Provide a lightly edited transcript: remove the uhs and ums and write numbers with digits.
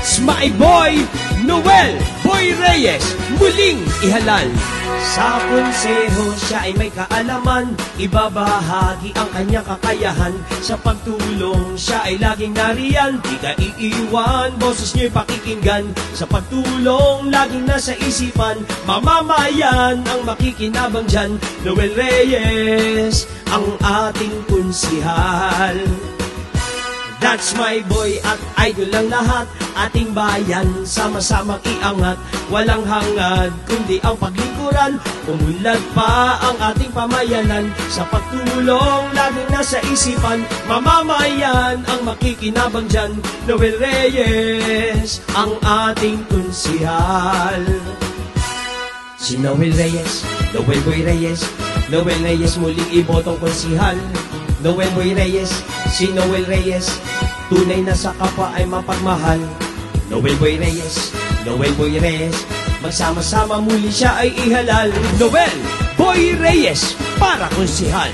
That's my boy, Noel Boy Reyes, muling ihalal. Sa konseho siya ay may kaalaman, ibabahagi ang kanyang kakayahan. Sa pagtulong siya ay laging nariyan, di ka iiwan, boses niyo'y pakikinggan. Sa pagtulong laging nasa isipan, mamamayan ang makikinabang dyan. Noel Reyes, ang ating konsihal. That's my boy at idol lang lahat. Ating bayan, sama-samang iangat. Walang hangad, kundi ang paglingkuran. Umunlad pa ang ating pamayanan. Sa pagtulong, laging nasa isipan, mamamayan ang makikinabang dyan. Noel Reyes, ang ating konsihal. Si Noel Reyes, Noel Boy Reyes, Noel Reyes muling ibotong konsihal. Noel Boy Reyes, si Noel Reyes, tunay na sa kapwa ay mapagmahal. Noel Boy Reyes, Noel Boy Reyes, magsama-sama muli siya ay ihalal. Noel Boy Reyes, para konsihal.